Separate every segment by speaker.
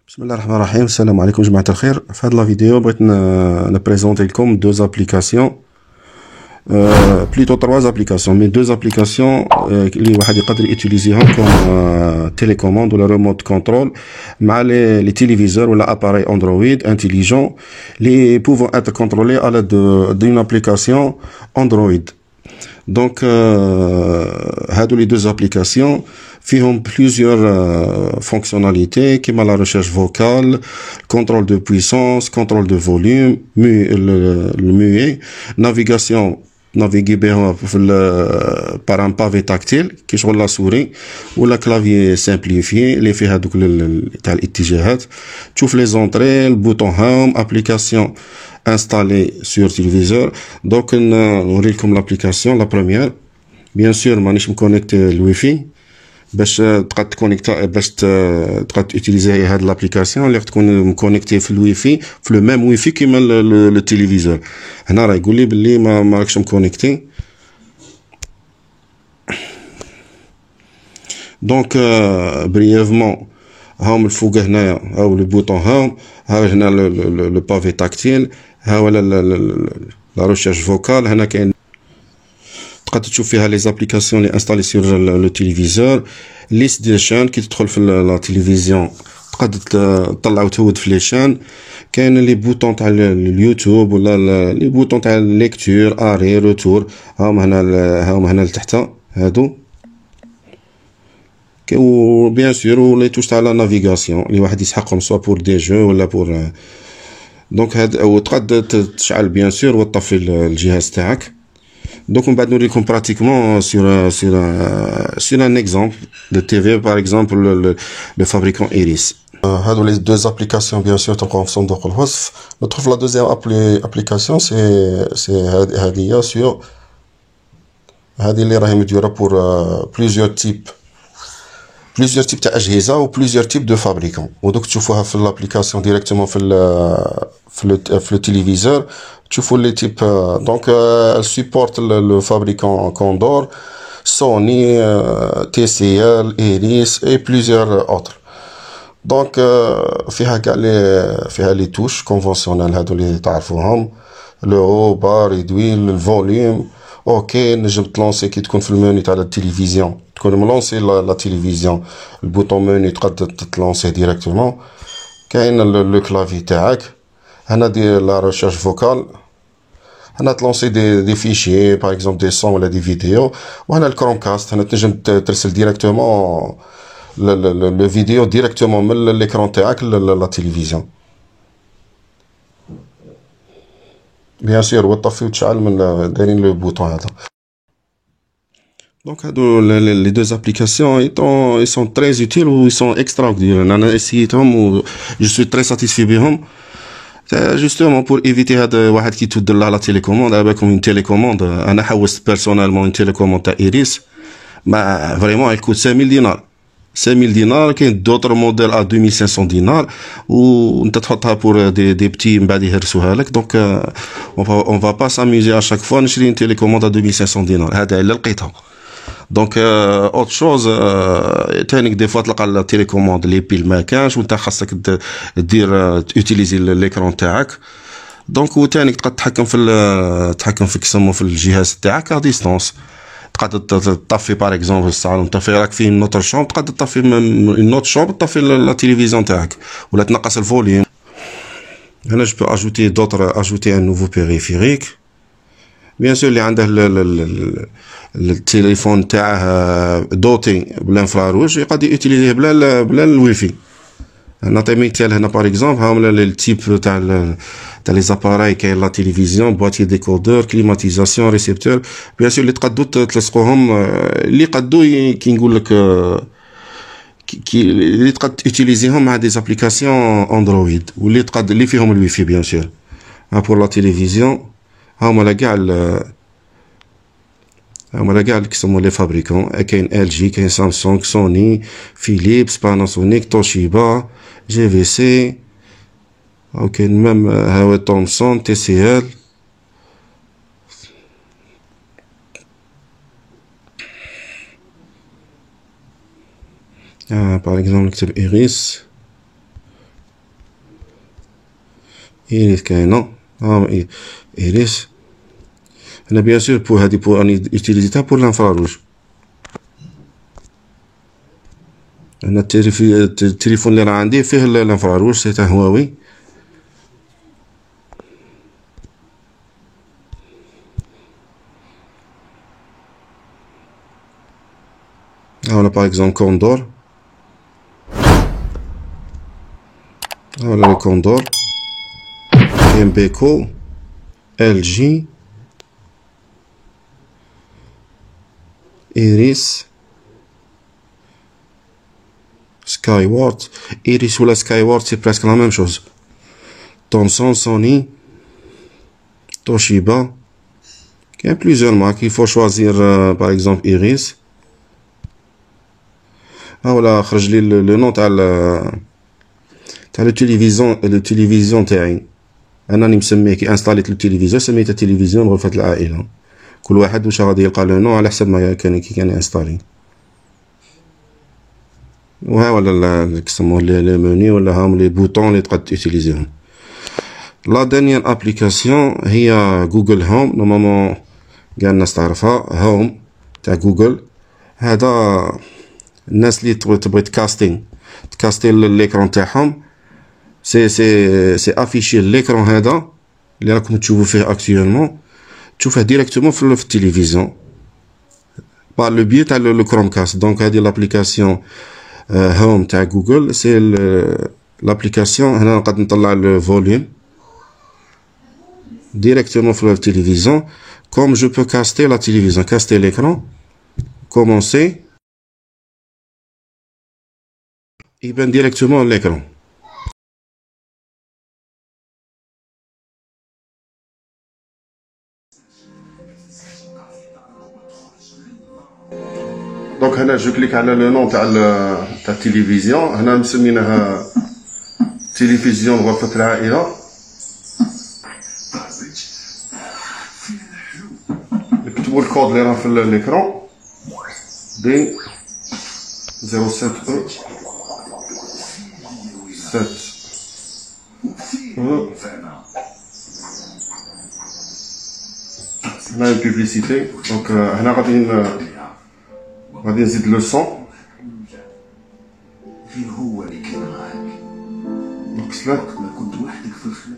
Speaker 1: بسم الله الرحمن الرحيم. السلام عليكم جماعة الخير. في هذه الفيديو بغيت نبريزونتي لكم deux applications, plutôt trois applications, mais deux applications اللي واحد يقدر يوتيليزيهم comme télécommande ولا remote control مع les téléviseurs ou l'appareil Android intelligent les pouvant être contrôlés à l'aide d'une application Android. Donc هادو les deux applications فيهم plusieurs fonctionnalités comme la recherche vocale, contrôle de puissance, contrôle de volume, le muet, navigation naviguer par un pavé tactile qui شغل la souris ou la clavier simplifié اللي فيه هذوك تاع الاتجاهات. تشوف les entrées, le bouton home, application installée sur téléviseur. Donc نوريلكم l'application la première. Bien sûr مانيش مكونيكتي الويفي باش تقدر تكونيكتا باش تقدر تيليزي هاد لابليكاسيون اللي تكون مكونيكتي في الويفي في لو ميم ويفي كيما لو تيليفزور. هنا راه يقول لي بلي ما راكش مكونيكتي. دونك بريفمون هاهم الفوق هنايا هاو لو بوطون هاهم ها هنا لو بافي تاكتيل ها ولا لا ريشيرش فوكال. هنا كاين تقدر تشوف فيها لي زابليكاسيون اللي انستالي سور لو تيليفزور. ليست ديال شان كي تدخل في لا تيليفزيون تقدر تطلع وتهود في لي شان. كاين لي بوطون تاع اليوتيوب ولا لي بوطون تاع ليكتور اري روتور هاهم هنا لتحت هادو. و بيان سور ولي توش تاع لا نافيغاسيون اللي واحد يسحقهم سوا بور دي جو ولا بور. دونك هاد وتقدر تشعل بيان سور وتطفي الجهاز تاعك. Donc on va nous dire pratiquement sur un exemple de TV, par exemple le fabricant Iris. Les deux applications bien sûr تلقاهم في صندوق الوصف. On trouve la deuxième application c'est هذه sur هذه اللي راهي مديوره pour plusieurs types تاع أجهزة و plusieurs types de fabricants. ودوك تشوفوها في l'application directement في le téléviseur. تشوفوا les types. Donc elle supporte le fabricant Condor, Sony, TCL, Iris et plusieurs autres. Donc فيها كاع les touches conventionnelles هادو اللي تعرفوهم le haut bas réduit le volume. اوكي نجم تلونسي كي تكون في المنيو تاع التلفزيون تكون ملونسي لا تلفزيون البوطون منيو تقدر تلونسي ديريكتومون. كاين لو كلافي تاعك هنا دير لا ريشيرش فوكال. هنا تلونسي دي فيشي باغ اكزومبل دي سون ولا دي فيديو. وهنا الكروم كاست هنا تنجم ترسل ديريكتومون لو فيديو ديريكتومون من ليكرون تاعك لا تلفزيون. بيان سور وتطفي وتشعل من دايرين لو بوطون هذا. Donc les deux applications ils sont très utiles ou ils sont extraordinaires. انا essayتهم و je suis très satisfait بهم. justement pour éviter هذا واحد كي تدير له لا تيليكوموند على بالكم une télécommande. انا حوست personnellement une télécommande تاع إيريس ما فريمون elle coûte 5000 دينار 5000 دينار. كاين دوطر موديل ا 2500 دينار وانت تحطها بور دي بتي من بعد يهرسوها لك. دونك اون فا با ساميزي ا شاك فوا نشري ان تيليكوموند ا 2500 دينار. هذا الا لقيتها. دونك اوت شوز تانيك دي فوا تلقى التيليكوموند لي بيل ما كانش وانت خاصك دير اوتيليزي ليكرون تاعك. دونك وتانيك تقدر تحكم في كسمو في الجهاز تاعك ا ديستونس. تقدر تطفي باغ اكزومبل الصالون تطفي راك في نوتر شومبر تقدر تطفي من نوت شومبر تطفي لا تيليفزيون تاعك ولا تنقص الفوليوم. هنا جو بو اجوتي ان نوفو بيريفيريك. بيان سور اللي عنده التليفون تاعه دوتي بالانفراروج يقدر يوتيليزيه بلا الويفي. نعطي مثال هنا باغ اكزومبل هاهم التيب تاع لي زاباراي. كاين لا تيليفزيون بواتي ديكودور كليماتيزاسيون ريسيبتور. بيان سور اللي تقدروا تلصقوهم اللي قدوا كي نقول لك اللي تقدر تيليزيهم مع دي زابليكاسيون اندرويد واللي تقدر اللي فيهم الويفي بيان سور. بور لا تيليفزيون هاهما كاع اللي كيسموا لي فابريكون. كاين ال جي كاين سامسونج سوني فيليبس باناسونيك توشيبا جي في سي. او كاين ميم هاو تومسون تي سي ال. باغ اكزومبل نكتب إيريس إيريس كاينة، إيريس. هنا بيان سور بور هادي بور راني يوتيليزيتها بور لانفراروج. هنا التليفون اللي راه عندي فيه لانفراروج، سي تاع هواوي. هاولا باغ اكزومبل كوندور، هاولا لو كوندور، كاين بيكو، ال جي، إيريس، سكاي وورد. إيريس ولا سكاي وورد سي بريسك لا ميم شوز. تومسون، سوني، توشيبا، كاين بليزيور مارك. يفو شوازير باغ اكزومبل إيريس. هاولا خرج لي لو نون تاع لو تيليفزيون تاعي. انا راني مسميه كي انستاليت لو تيليفزيون سميته تيليفزيون غرفة العائلة. كل واحد واش غادي يلقى لو نون على حسب ما كان كي كان انستالي. وها ولا كيسموه لي موني ولا هاهم لي بوطون اللي تقدر تيليزيهم. لا دانيير ابليكاسيون هي جوجل هوم. نورمالمون كاع الناس تعرفها. هوم تاع جوجل هذا الناس اللي تبغي تكاستي ليكرون تاعهم. سي افيشي ليكرون هذا اللي راكم تشوفوا فيه اكطوالمون، تشوفه ديريكتومون في التلفزيون بار لو بيي تاع لو كروم كاست. دونك هذه لابليكاسيون هوم تاع جوجل سي لابليكاسيون. هنا نقدر نطلع لو فوليوم ديريكتومون في التلفزيون كوم جو بو كاستي لا تلفزيون، كاستي ليكرون، كومونسي، يبان ديريكتومون ليكرون. دونك هنا جو كليك على لو نون تاع التلفزيون. هنا مسميناها تلفزيون غرفة العائلة. نكتبو الكود اللي راه في ليكرون دي 07 او 7 هنا البيبليسيتي. دونك هنا غادي نزيد لو صون.
Speaker 2: فين هو اللي كان معاك؟
Speaker 1: نقص لك
Speaker 2: ما كنت وحدك في الخلا.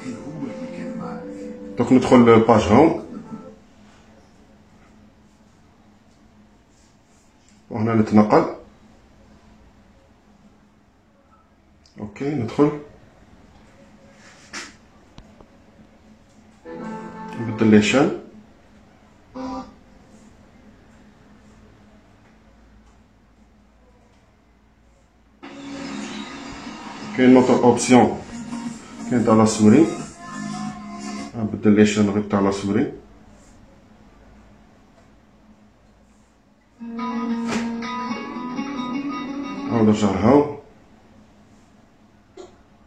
Speaker 2: فين هو اللي كان معاك؟
Speaker 1: دونك ندخل باج هوم وهنا نتنقل. اوكي ندخل نبدل لي شان. كاين نوتر اوبسيون كاين تاع لا سوري. نبدل لي شان غير تاع لا سوري. هاو نرجع لهاو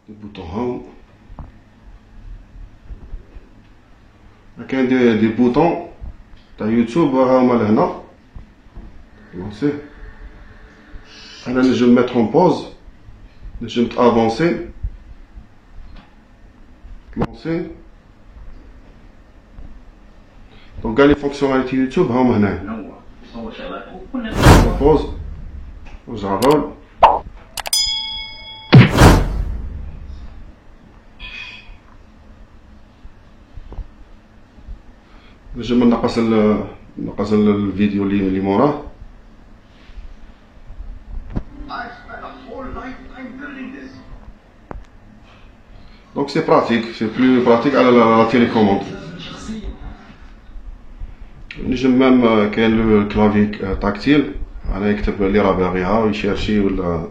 Speaker 1: البوطون هاو. كاين دي بوطون تاع يوتيوب هاهما لهنا. لونسي انا نجم ميتر اون بوز، نجم تافونسي تلونسي. دونك كاع لي فونكسيوناليتي يوتيوب هاهما هنايا. بوز نرجع الرول. نجم نقص الفيديو اللي موراه. دونك سي براتيك، سي بلو براتيك على لا تيليكوموند. نجم مام كاين لو كلافي تاكتيل، انا يكتب اللي راه باغيها ويشيرشي ولا.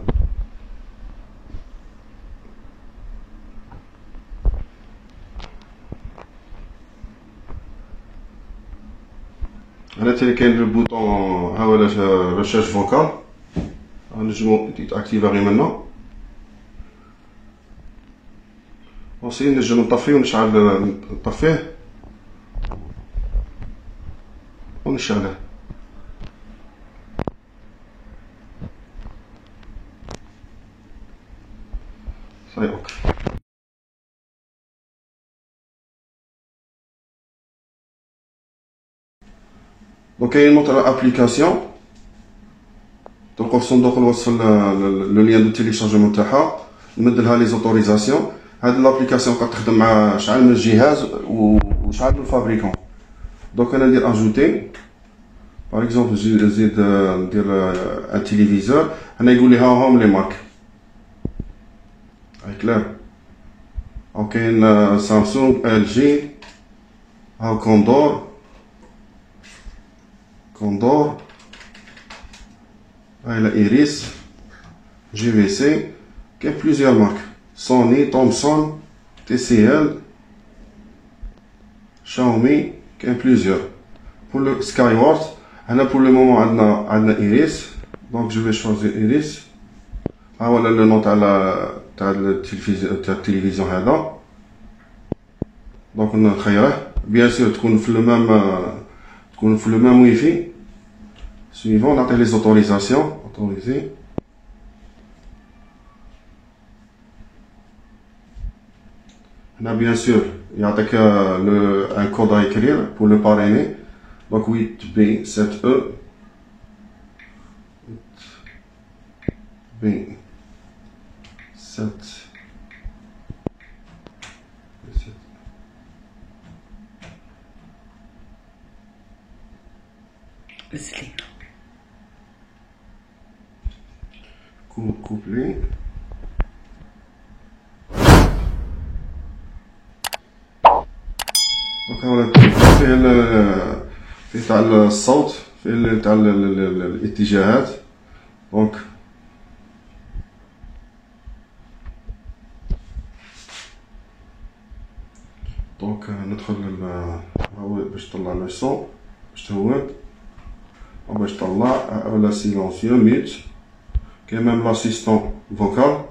Speaker 1: هنا تاني كاين لو بوطون ها هو ريشيرش فوكال. نجمو يتاكتيفا غير منا. اوسي نجم نطفيه ونشعل، نطفيه ونشعله. طي اوك. دونك كاين نوتر ابليكاسيون تلقاو في صندوق الوصف لو لين دو تيليشارجمون تاعها، نمدلها لي زوتوريزاسيون. هاد لابليكاسيون كتخدم مع شحال من الجهاز وشحال من الفابريكون. دونك انا ندير اجوتي باغ اكزومبل، نزيد ندير ان تيليفيزور. هنا يقول لي ها هما لي مارك هاي كلير. او كاين سامسونج، ال جي، ها كوندور، هاي لا ايريس، جي في سي. كاين بليزيور مارك، سوني، تومسون، تي سي ال، شاومي، كاين بليزيور. بور لو سكاي وورد هنا بور لو مومون عندنا ايريس. دونك جو في شوازي ايريس. ها هو لو نو تاع التلفزيون هذا. دونك نخيره بيان سور تكون في لو ميم ويفي. سويفون نعطيه لي زوتوريزاسيون، اوتوريزي. هنا بيان سور يعطيك ان كود à écrire pour le parrainer. Donc 8B 7E 8B 7
Speaker 3: مثلي
Speaker 1: couplé. دونك هاولا فيه تاع الصوت، فيه تاع الاتجاهات. دونك ندخل هاو باش تطلع لو صون، باش تهود او باش تطلع ولا سيلونسيو ميوت. كاين ميم لاسيستون فوكال.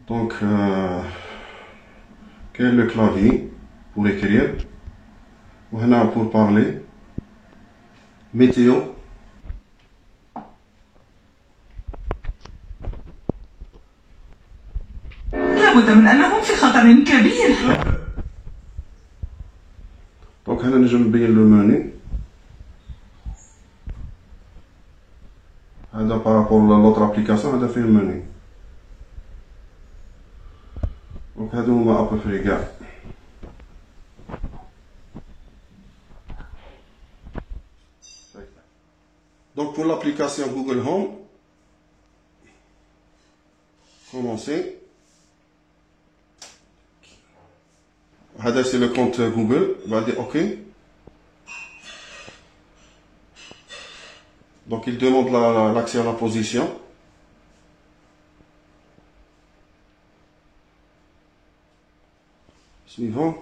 Speaker 1: دونك كاين لو كلافي pour écrire. وهنا pour parler. météo.
Speaker 3: لابد من أنهم في خطر كبير.
Speaker 1: دونك هنا نجم نبين لو ماني. هذا بارابور لوطر ابليكاسيون، هذا فيه الماني. دونك هادو هما ابوفري كاع. Donc pour l'application Google Home, commencer. هذا c'est le compte Google. On va dire OK. Donc il demande l'accès à la position. Suivant.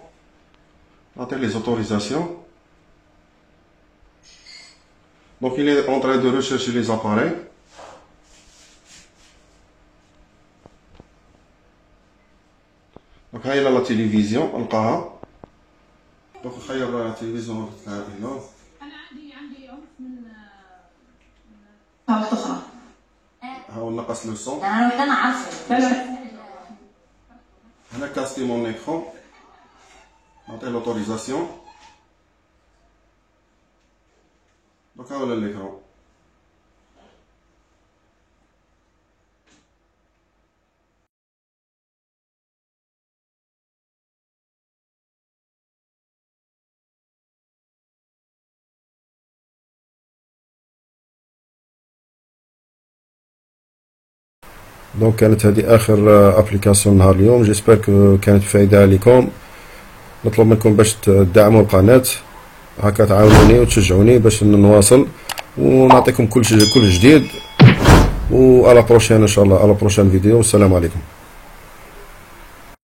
Speaker 1: Attends les autorisations. Donc il est en train de rechercher les appareils. Donc هاي la télévision نلقاها. Donc نخير التلفزيون تاع هنا.
Speaker 4: أنا عندي عنف من
Speaker 3: وقت أخرى.
Speaker 1: ها هو نقص لو صون.
Speaker 4: أنا عارفة.
Speaker 1: هنا كاستي مون ايكرون. نعطيه لوتوريزاسيون. Donc voilà l'écran. دونك كانت هذه اخر ابليكاسيون نهار اليوم. جيسبر كانت فايده عليكم. نطلب منكم باش تدعموا القناه، هكا تعاونوني وتشجعوني باش نواصل ونعطيكم كل جديد. و على بروشين ان شاء الله، على بروشين فيديو. والسلام عليكم.